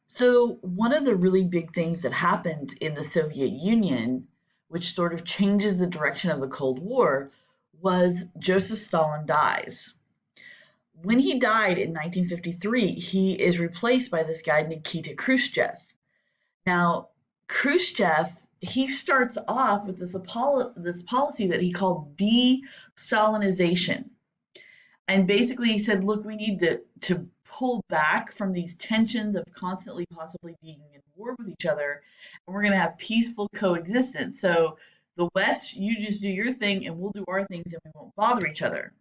So one of the really big things that happened in the Soviet Union, which sort of changes the direction of the Cold War, was Joseph Stalin dies. When he died in 1953, he is replaced by this guy Nikita Khrushchev. Now, Khrushchev, he starts off with this policy that he called de-Stalinization. And basically he said, look, we need to pull back from these tensions of constantly possibly being in war with each other, and we're going to have peaceful coexistence. So the West, you just do your thing and we'll do our things and we won't bother each other.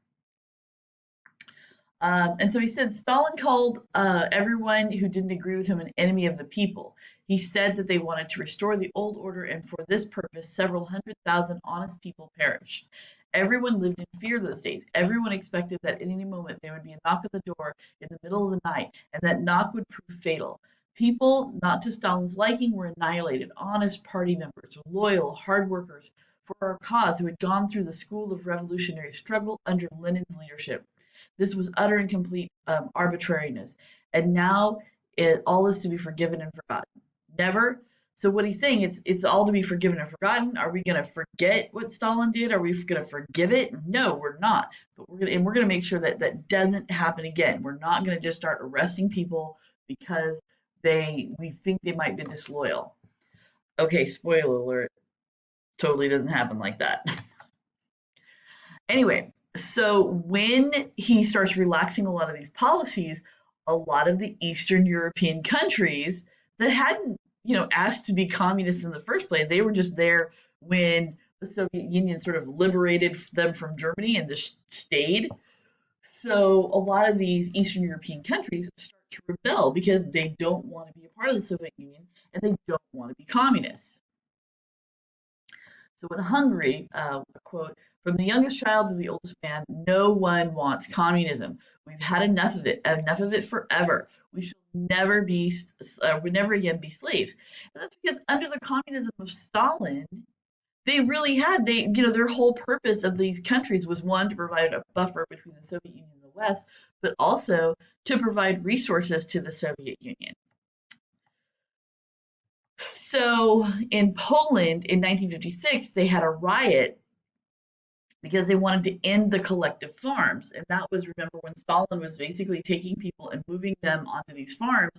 And so he said Stalin called everyone who didn't agree with him an enemy of the people. He said that they wanted to restore the old order, and for this purpose, several 100,000 honest people perished. Everyone lived in fear those days. Everyone expected that at any moment there would be a knock at the door in the middle of the night, and that knock would prove fatal. People not to Stalin's liking were annihilated. Honest party members, loyal, hard workers for our cause who had gone through the school of revolutionary struggle under Lenin's leadership. This was utter and complete arbitrariness. And now all is to be forgiven and forgotten. Never. So what he's saying, it's all to be forgiven and forgotten. Are we going to forget what Stalin did? Are we going to forgive it? No, we're not. But we're going to make sure that that doesn't happen again. We're not going to just start arresting people because we think they might be disloyal. Okay, spoiler alert. Totally doesn't happen like that. Anyway, so when he starts relaxing a lot of these policies, a lot of the Eastern European countries that hadn't, asked to be communists in the first place, they were just there when the Soviet Union sort of liberated them from Germany and just stayed. So a lot of these Eastern European countries start to rebel because they don't want to be a part of the Soviet Union and they don't want to be communists. So in Hungary, a quote, from the youngest child to the oldest man, no one wants communism. We've had enough of it forever. We shall never we never again be slaves. And that's because under the communism of Stalin, they really had, their whole purpose of these countries was one, to provide a buffer between the Soviet Union and the West, but also to provide resources to the Soviet Union. So in Poland in 1956, they had a riot because they wanted to end the collective farms. And that was, remember, when Stalin was basically taking people and moving them onto these farms,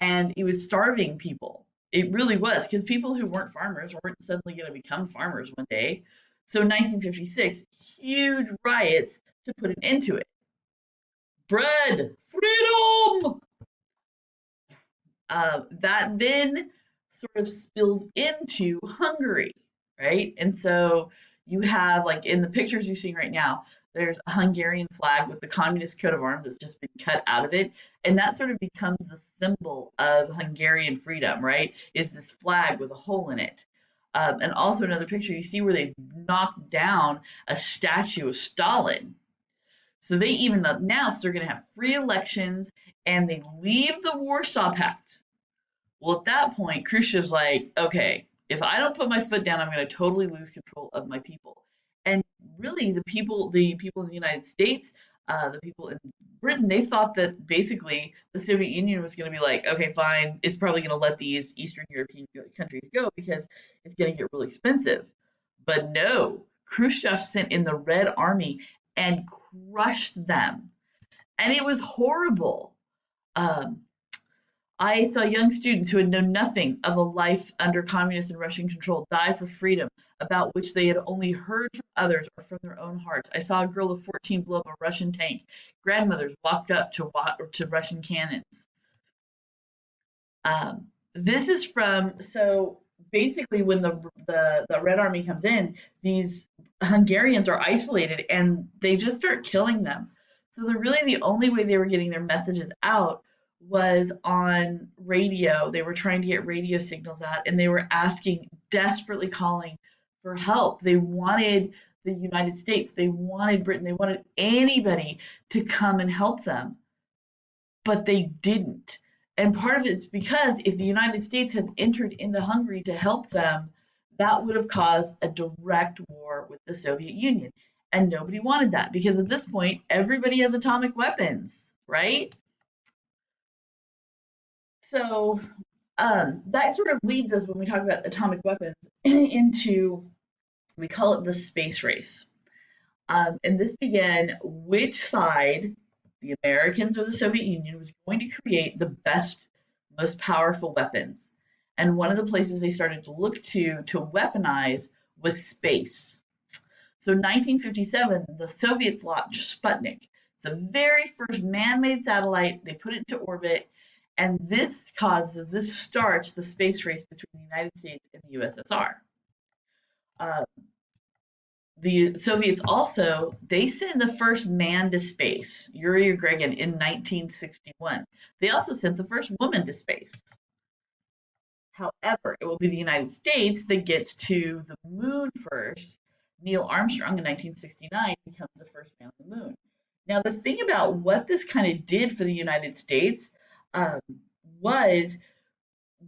and he was starving people. It really was, because people who weren't farmers weren't suddenly going to become farmers one day. So in 1956, huge riots to put an end to it. Bread, freedom! That then sort of spills into Hungary, right? And so you have, like in the pictures you're seeing right now, there's a Hungarian flag with the communist coat of arms that's just been cut out of it. And that sort of becomes the symbol of Hungarian freedom, right? Is this flag with a hole in it. And also another picture you see where they knocked down a statue of Stalin. So they even announced they're going to have free elections and they leave the Warsaw Pact. Well, at that point, Khrushchev's like, okay, if I don't put my foot down, I'm going to totally lose control of my people. And really, the people in the United States, the people in Britain, they thought that basically the Soviet Union was going to be like, okay, fine, it's probably going to let these Eastern European countries go because it's going to get really expensive. But no, Khrushchev sent in the Red Army and crushed them. And it was horrible. Um, I saw young students who had known nothing of a life under communist and Russian control die for freedom, about which they had only heard from others or from their own hearts. I saw a girl of 14 blow up a Russian tank. Grandmothers walked up to Russian cannons. This is from, so basically when the Red Army comes in, these Hungarians are isolated and they just start killing them. So they're really the only way they were getting their messages out was on radio. They were trying to get radio signals out and they were asking, desperately calling for help. They wanted the United States, they wanted Britain, they wanted anybody to come and help them, but they didn't. And part of it's because if the United States had entered into Hungary to help them, that would have caused a direct war with the Soviet Union. And nobody wanted that because at this point, everybody has atomic weapons, right? So that sort of leads us when we talk about atomic weapons into, we call it the space race. And this began which side, the Americans or the Soviet Union, was going to create the best, most powerful weapons. And one of the places they started to look to weaponize was space. So in 1957, the Soviets launched Sputnik. It's the very first man-made satellite. They put it into orbit, and this starts the space race between the United States and the USSR. Uh, the Soviets also, they sent the first man to space, Yuri Gagarin, in 1961. They also sent the first woman to space. However, it will be the United States that gets to the moon first. Neil Armstrong in 1969 becomes the first man on the moon. Now, the thing about what this kind of did for the United States um, was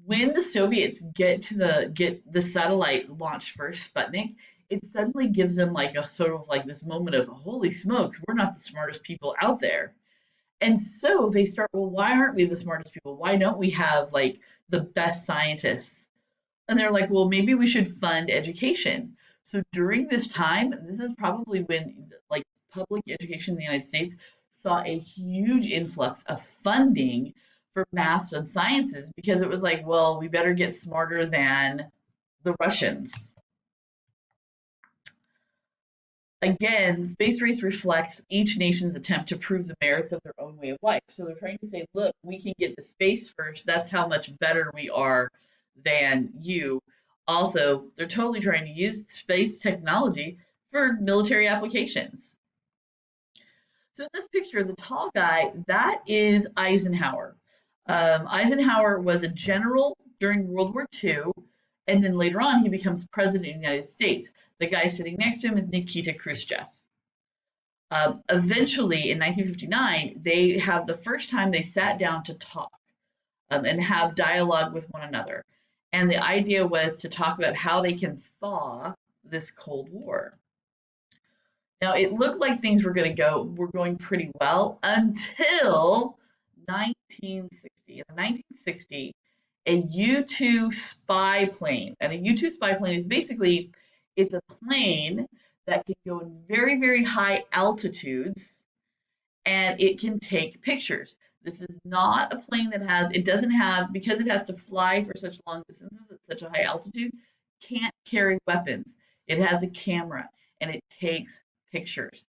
when the Soviets get the satellite launched first, Sputnik, it suddenly gives them like a sort of like this moment of holy smokes, we're not the smartest people out there. And so they start, well, why aren't we the smartest people? Why don't we have like the best scientists? And they're like, well, maybe we should fund education. So during this time, this is probably when like public education in the United States saw a huge influx of funding for maths and sciences because it was like, well, we better get smarter than the Russians. Again, space race reflects each nation's attempt to prove the merits of their own way of life. So they're trying to say, look, we can get to space first. That's how much better we are than you. Also, they're totally trying to use space technology for military applications. So in this picture, the tall guy, that is Eisenhower. Eisenhower was a general during World War II, and then later on he becomes president of the United States. The guy sitting next to him is Nikita Khrushchev. Eventually, in 1959, they have the first time they sat down to talk and have dialogue with one another. And the idea was to talk about how they can thaw this Cold War. Now, it looked like things were going pretty well until 1960. In 1960, a U-2 spy plane, and a U-2 spy plane is basically, it's a plane that can go in very, very high altitudes and it can take pictures. This is not a plane that has, it doesn't have, because it has to fly for such long distances at such a high altitude, can't carry weapons. It has a camera and it takes pictures.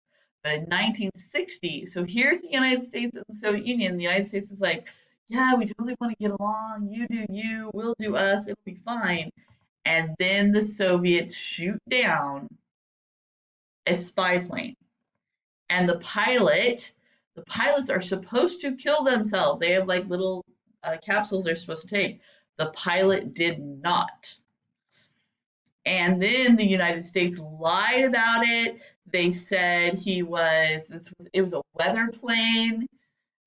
But in 1960, so here's the United States and the Soviet Union. The United States is like, yeah, we totally want to get along. You do you, we'll do us, it'll be fine. And then the Soviets shoot down a spy plane. And the pilots are supposed to kill themselves. They have like little capsules they're supposed to take. The pilot did not. And then the United States lied about it. They said it was a weather plane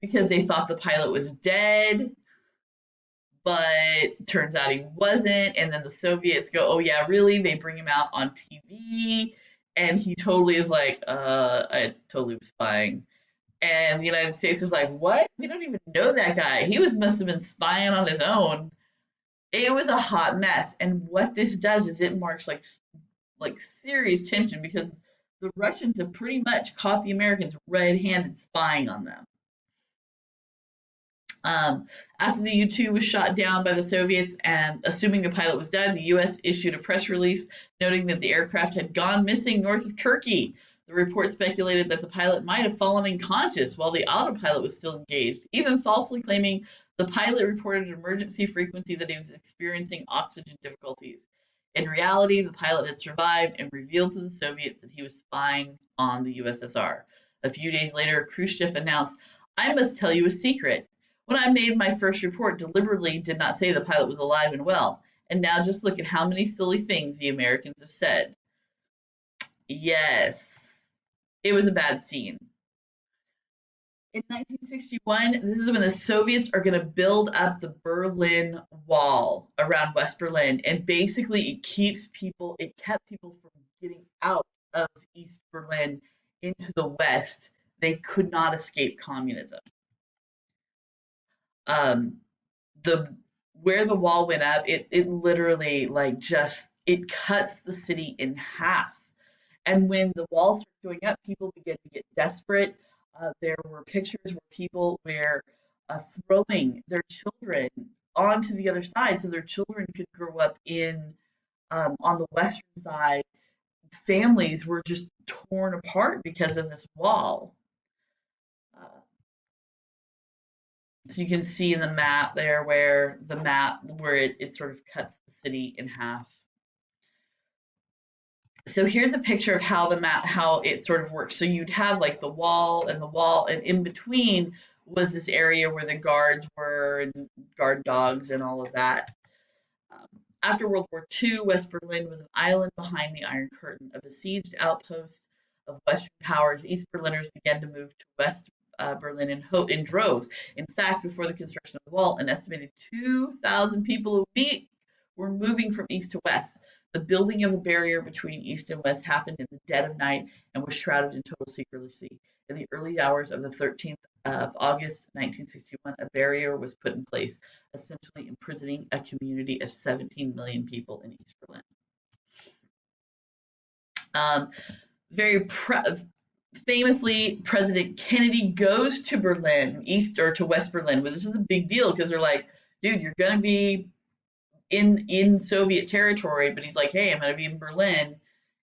because they thought the pilot was dead, but turns out he wasn't. And then the Soviets go, oh yeah, really? They bring him out on TV, and he totally is like, I totally was spying. And the United States was like, what? We don't even know that guy. Must have been spying on his own. It was a hot mess. And what this does is it marks like serious tension because the Russians have pretty much caught the Americans red-handed spying on them. After the U-2 was shot down by the Soviets and assuming the pilot was dead, the U.S. issued a press release noting that the aircraft had gone missing north of Turkey. The report speculated that the pilot might have fallen unconscious while the autopilot was still engaged, even falsely claiming the pilot reported an emergency frequency that he was experiencing oxygen difficulties. In reality, the pilot had survived and revealed to the Soviets that he was spying on the USSR. A few days later, Khrushchev announced, I must tell you a secret. When I made my first report, deliberately did not say the pilot was alive and well. And now just look at how many silly things the Americans have said. Yes, it was a bad scene. In 1961, this is when the Soviets are going to build up the Berlin Wall around West Berlin. And basically it kept people from getting out of East Berlin into the West. They could not escape communism. the where the wall went up, it literally like just it cuts the city in half. And when the walls started going up, people began to get desperate. There were pictures where people were throwing their children onto the other side so their children could grow up in on the western side. Families were just torn apart because of this wall. Uh, so you can see in the map there where it sort of cuts the city in half. So here's a picture of how it sort of works. So you'd have like the wall, and in between was this area where the guards were and guard dogs and all of that. Um, After World War II, West Berlin was an island behind the Iron Curtain, a besieged outpost of Western powers. East Berliners began to move to West Berlin in droves. In fact, before the construction of the wall, an estimated 2,000 people a week were moving from east to west. The building of a barrier between east and west happened in the dead of night and was shrouded in total secrecy. In the early hours of the 13th of August 1961, a barrier was put in place, essentially imprisoning a community of 17 million people in East Berlin. Um, very famously, President Kennedy goes to Berlin, east or to West Berlin. But this is a big deal because they're like, dude, you're gonna be in Soviet territory, but he's like, hey, I'm gonna be in Berlin,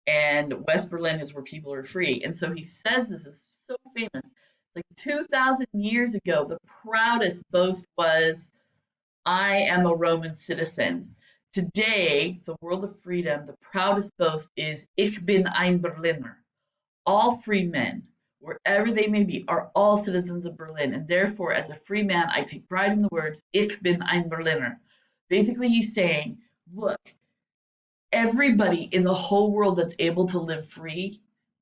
and West Berlin is where people are free. And so he says this is so famous. Like 2,000 years ago, the proudest boast was, I am a Roman citizen. Today, the world of freedom, the proudest boast is, Ich bin ein Berliner. All free men, wherever they may be, are all citizens of Berlin. And therefore, as a free man, I take pride in the words, Ich bin ein Berliner. Basically, he's saying, look, everybody in the whole world that's able to live free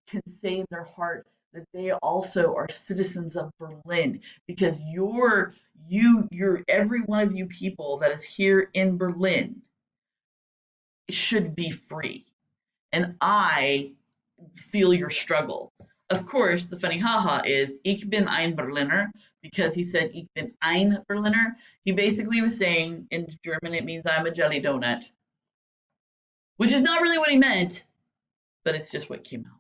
can say in their heart that they also are citizens of Berlin, because you're every one of you people that is here in Berlin should be free, and I feel your struggle. Of course, the funny haha is Ich bin ein Berliner, because he said Ich bin ein Berliner. He basically was saying in German it means I'm a jelly donut, which is not really what he meant, but it's just what came out.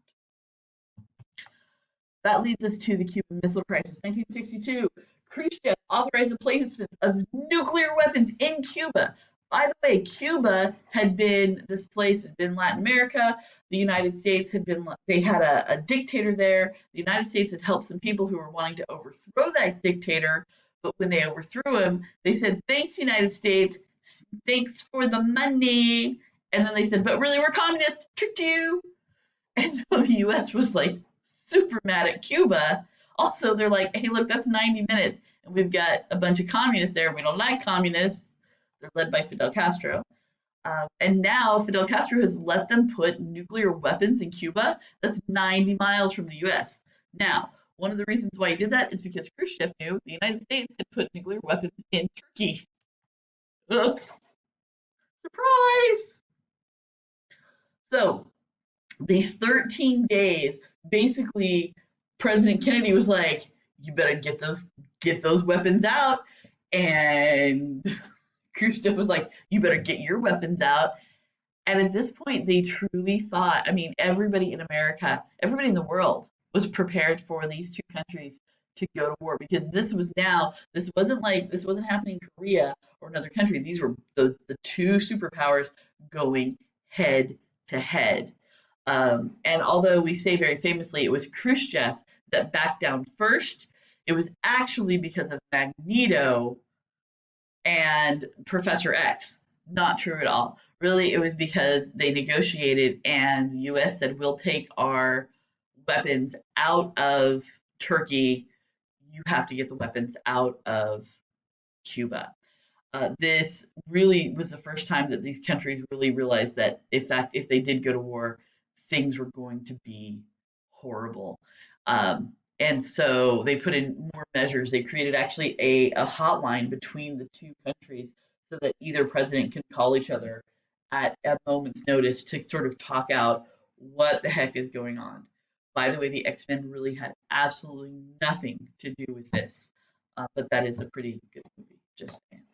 That leads us to the Cuban Missile Crisis. 1962, Khrushchev authorized the placement of nuclear weapons in Cuba. By the way, Cuba had been, this place had been Latin America. The United States had been, they had a dictator there. The United States had helped some people who were wanting to overthrow that dictator. But when they overthrew him, they said, thanks, United States. Thanks for the money. And then they said, but really, we're communists. Tricked you. And so the US was like super mad at Cuba. Also, they're like, hey, look, that's 90 minutes. And we've got a bunch of communists there. We don't like communists. They're led by Fidel Castro. And now Fidel Castro has let them put nuclear weapons in Cuba. That's 90 miles from the US. Now, one of the reasons why he did that is because Khrushchev knew the United States had put nuclear weapons in Turkey. Oops. Surprise! So, these 13 days, basically, President Kennedy was like, you better get those weapons out. And Khrushchev was like, you better get your weapons out. And at this point, they truly thought, I mean, everybody in America, everybody in the world was prepared for these two countries to go to war, because this wasn't happening in Korea or another country. These were the two superpowers going head to head. And although we say very famously it was Khrushchev that backed down first, it was actually because of Magneto and Professor X. Not true at all. Really, it was because they negotiated and the US said, we'll take our weapons out of Turkey. You have to get the weapons out of Cuba. This really was the first time that these countries really realized that, in fact, if they did go to war, things were going to be horrible. And so they put in more measures. They created actually a hotline between the two countries so that either president can call each other at a moment's notice to sort of talk out what the heck is going on. By the way, the X-Men really had absolutely nothing to do with this, but that is a pretty good movie, just saying.